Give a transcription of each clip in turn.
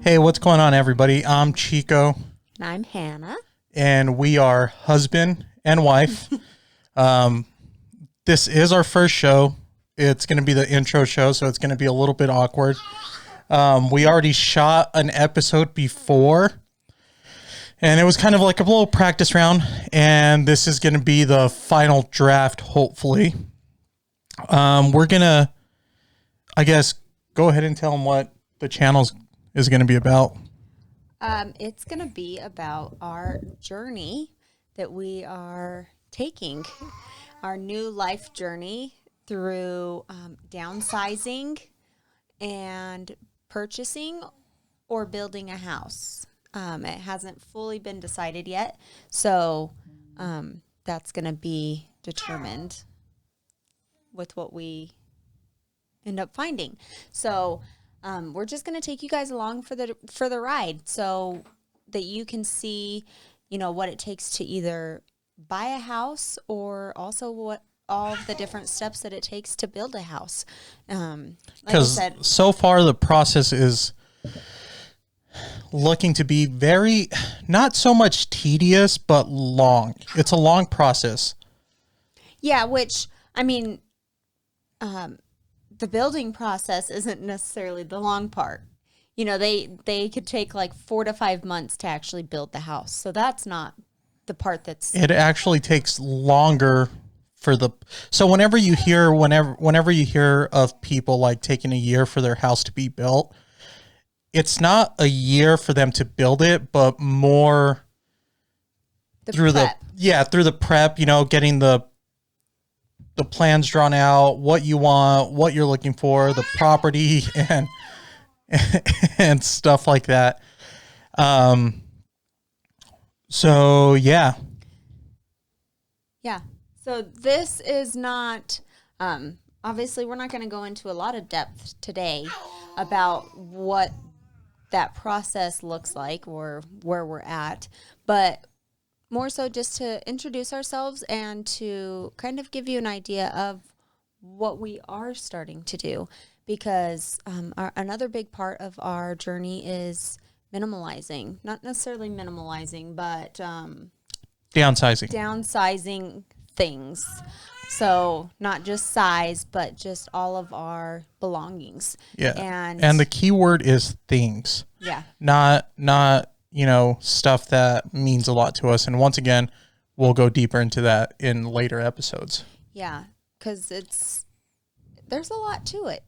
Hey, what's going on, everybody? I'm Chico, And I'm Hannah. and we are husband and wife. um, this is our first show. It's going to be the intro show, so it's going to be a little bit awkward. We already shot an episode before, and it was kind of like a little practice round, and this is going to be the final draft, hopefully. We're going to, I guess, go ahead and tell them what the channel is going to be about. It's going to be about our journey that we are taking, our new life journey through downsizing and purchasing or building a house. It hasn't fully been decided yet, so that's going to be determined with what we end up finding. So we're just going to take you guys along for the ride, so that you can see, what it takes to either buy a house or also what all of the different steps that it takes to build a house. Because so far the process is looking to be very, not so much tedious, but long. It's a long process. Yeah, which, I mean, the building process isn't necessarily the long part. They could take like 4 to 5 months to actually build the house. So that's not the part that's... It actually takes longer for the... So whenever you hear of people like taking a year for their house to be built, it's not a year for them to build it, but more through the prep, getting the plans drawn out, what you want, what you're looking for, the property and stuff like that. So yeah. Yeah. So this is not, obviously we're not going to go into a lot of depth today about what that process looks like or where we're at, but more so just to introduce ourselves and to kind of give you an idea of what we are starting to do, because another big part of our journey is minimalizing, not necessarily minimalizing, but downsizing things. So not just size, but just all of our belongings. Yeah. And the key word is things. Yeah. Not stuff that means a lot to us. And once again, we'll go deeper into that in later episodes. Yeah, because there's a lot to it.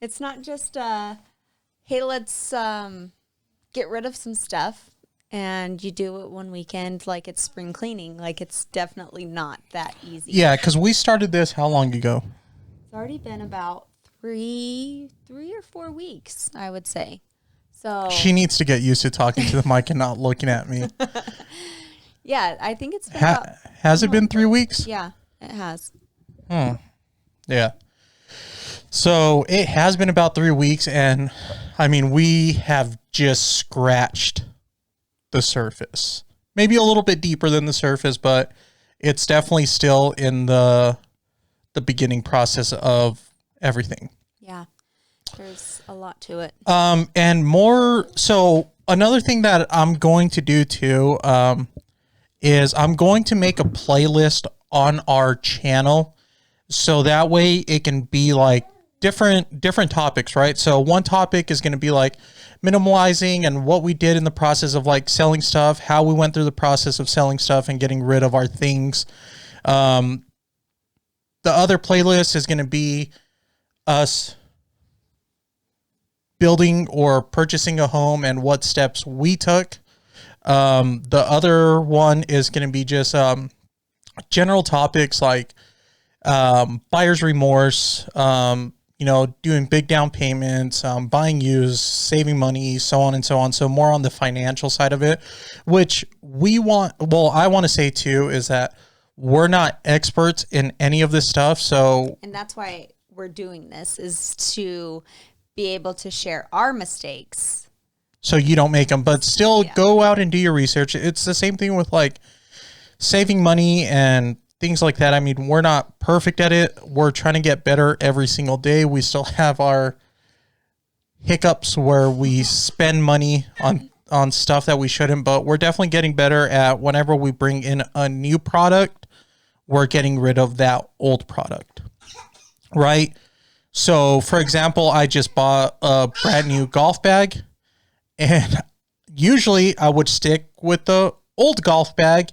It's not just, hey, let's get rid of some stuff and you do it one weekend like it's spring cleaning. Like, it's definitely not that easy. Yeah, because we started this how long ago? It's already been about three or 4 weeks, I would say. So she needs to get used to talking to the mic and not looking at me. Yeah, I think it's been has it been 3 weeks? Yeah, it has. Yeah. So it has been about 3 weeks, and I mean, we have just scratched the surface. Maybe a little bit deeper than the surface, but it's definitely still in the beginning process of everything. Yeah. There's a lot to it. And more, so another thing that I'm going to do too, is I'm going to make a playlist on our channel, so that way it can be like different topics, right? So one topic is going to be like minimalizing and what we did in the process of like selling stuff, how we went through the process of selling stuff and getting rid of our things. The other playlist is going to be us building or purchasing a home and what steps we took. The other one is going to be just general topics like buyer's remorse, doing big down payments, buying used, saving money, so on and so on. So more on the financial side of it, which I want to say too, is that we're not experts in any of this stuff. And that's why we're doing this, is to be able to share our mistakes so you don't make them, but still go out and do your research. It's the same thing with like saving money and things like that. I mean, we're not perfect at it. We're trying to get better every single day. We still have our hiccups where we spend money on stuff that we shouldn't, but we're definitely getting better at whenever we bring in a new product, we're getting rid of that old product, right? So, for example, I just bought a brand new golf bag, and usually I would stick with the old golf bag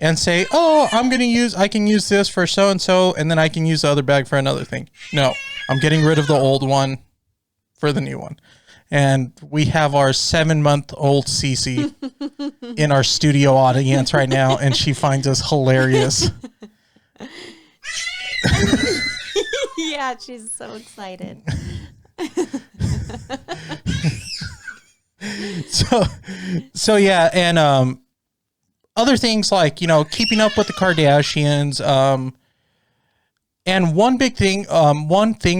and say, oh, I can use this for so-and-so, and then I can use the other bag for another thing. No, I'm getting rid of the old one for the new one. And we have our 7-month-old Cece in our studio audience right now, and she finds us hilarious. Yeah, she's so excited. So yeah, and other things like, keeping up with the Kardashians. And one thing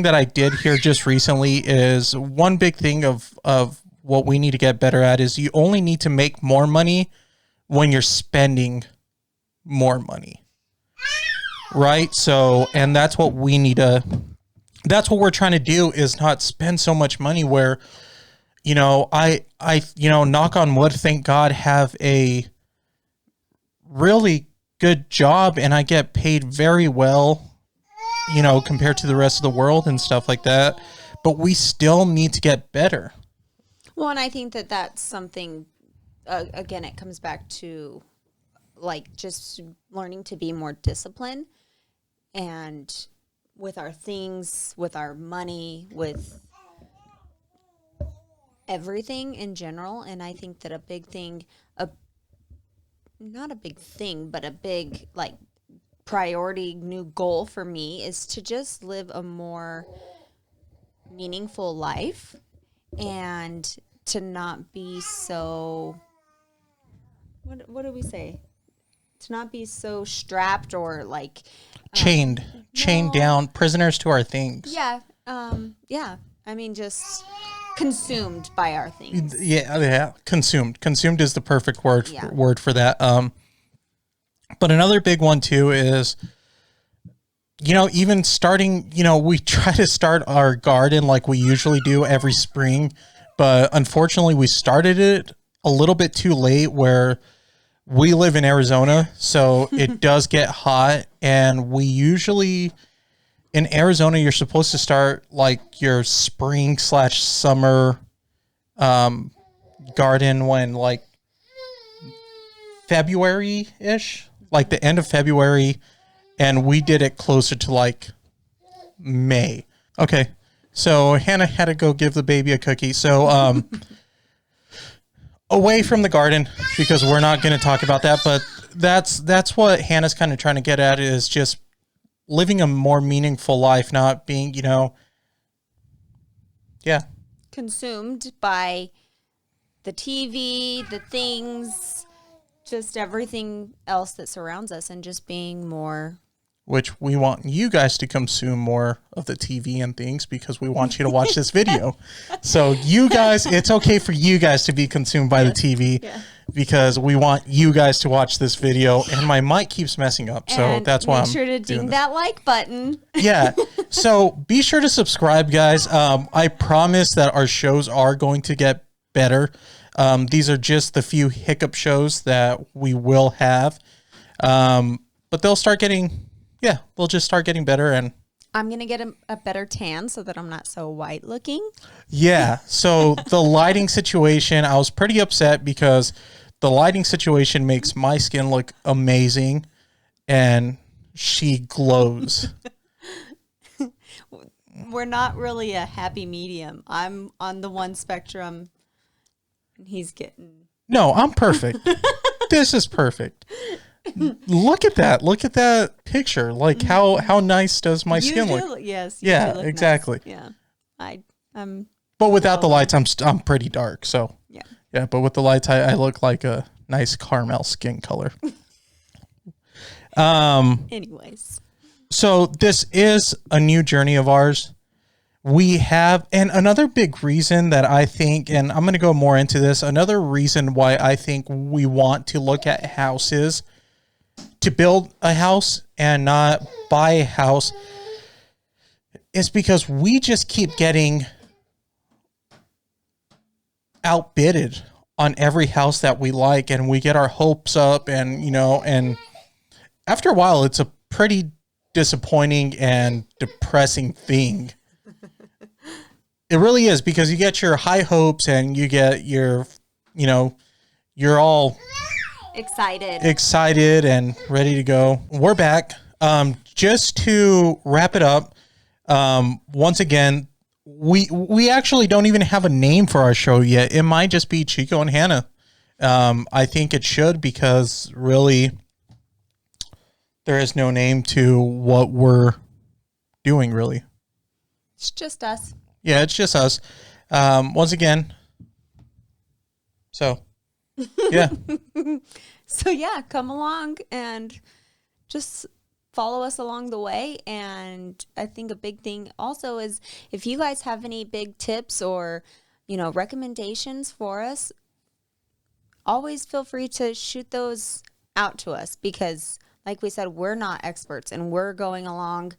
that I did here just recently is one big thing of what we need to get better at is you only need to make more money when you're spending more money. Right? So, and that's what that's what we're trying to do, is not spend so much money where, I knock on wood, thank God, have a really good job and I get paid very well, compared to the rest of the world and stuff like that. But we still need to get better. Well, and I think that that's something, again, it comes back to like just learning to be more disciplined and with our things, with our money, with everything in general. And I think that a big thing, not a big thing, but a big like priority new goal for me is to just live a more meaningful life and to not be so, what do we say? To not be so strapped or like chained down, prisoners to our things. Yeah. Yeah. I mean, just consumed by our things. Yeah. Consumed is the perfect word for that. But another big one too is, even starting, we try to start our garden like we usually do every spring, but unfortunately we started it a little bit too late where we live in Arizona, so it does get hot, and we usually, in Arizona, you're supposed to start like your spring/summer garden when like February-ish, like the end of February, and we did it closer to like May. Okay, so Hannah had to go give the baby a cookie. So away from the garden, because we're not going to talk about that, but that's what Hannah's kind of trying to get at, is just living a more meaningful life, not being, consumed by the TV, the things, just everything else that surrounds us, and just being more. Which we want you guys to consume more of the TV and things, because we want you to watch this video. So you guys, it's okay for you guys to be consumed by the TV, because we want you guys to watch this video. And my mic keeps messing up, so and that's why I'm make sure to ding that like button. Yeah. So be sure to subscribe, guys. I promise that our shows are going to get better. These are just the few hiccup shows that we will have. But they'll start getting, they'll just start getting better. And I'm going to get a better tan so that I'm not so white looking. Yeah. So the lighting situation, I was pretty upset because the lighting situation makes my skin look amazing and she glows. We're not really a happy medium. I'm on the one spectrum and he's getting. No, I'm perfect. This is perfect. Look at that. Look at that picture. Like how nice does my skin look? Yes. Yeah, exactly. Nice. Yeah. But without the lights, I'm pretty dark. So yeah. But with the lights, I look like a nice caramel skin color. Anyways. So this is a new journey of ours. We have, and another big reason that I think, and I'm going to go more into this, another reason why I think we want to look at houses, to build a house and not buy a house, is because we just keep getting outbidded on every house that we like, and we get our hopes up, and and after a while it's a pretty disappointing and depressing thing. It really is, because you get your high hopes and you get your, you're all excited and ready to go. We're back. Just to wrap it up, once again, we actually don't even have a name for our show yet. It might just be Chico and Hannah. I think it should, because really there is no name to what we're doing, really. It's just us. Yeah, it's just us. Once again. So, yeah. So, yeah, come along and just follow us along the way. And I think a big thing also is, if you guys have any big tips or, recommendations for us, always feel free to shoot those out to us, because like we said, we're not experts, and we're going along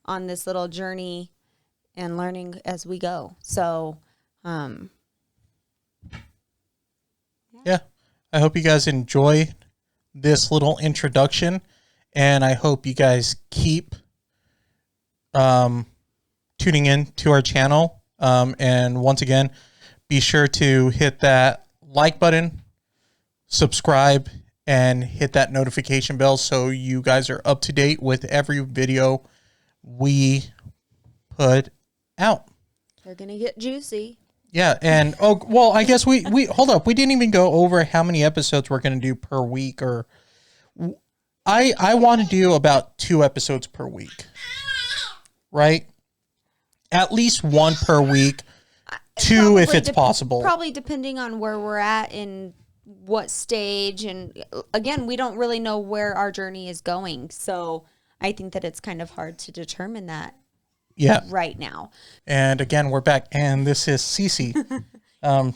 on this little journey and learning as we go. So, yeah, I hope you guys enjoy this little introduction, and I hope you guys keep tuning in to our channel. And once again, be sure to hit that like button, subscribe, and hit that notification bell so you guys are up to date with every video we put out. They're going to get juicy. Yeah, and I guess we hold up. We didn't even go over how many episodes we're going to do per week, or I want to do about 2 episodes per week. Right? At least 1 per week. 2 if it's possible. Probably depending on where we're at in what stage, and again, we don't really know where our journey is going, so I think that it's kind of hard to determine that right now. And again, we're back, and this is Cece. Hello.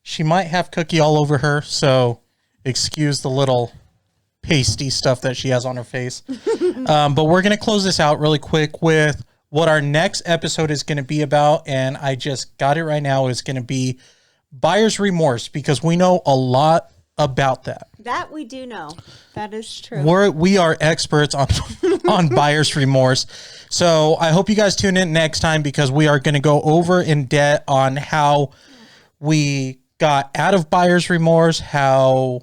She might have cookie all over her, so excuse the little pasty stuff that she has on her face. But we're going to close this out really quick with what our next episode is going to be about, and I just got it right now, is going to be buyer's remorse, because we know a lot about that. That we do know. That is true. We are experts on buyer's remorse. So I hope you guys tune in next time, because we are going to go over in depth on how we got out of buyer's remorse, how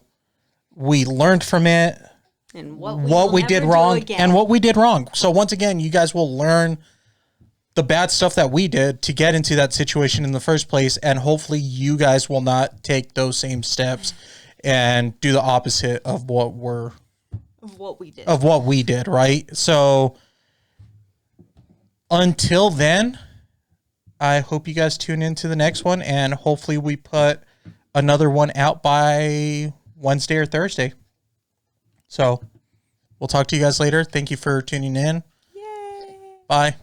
we learned from it, and what we did wrong, and what we did wrong. So once again, you guys will learn the bad stuff that we did to get into that situation in the first place, and hopefully you guys will not take those same steps and do the opposite of what we did, right? So until then, I hope you guys tune into the next one, and hopefully we put another one out by Wednesday or Thursday. So we'll talk to you guys later. Thank you for tuning in. Yay. Bye.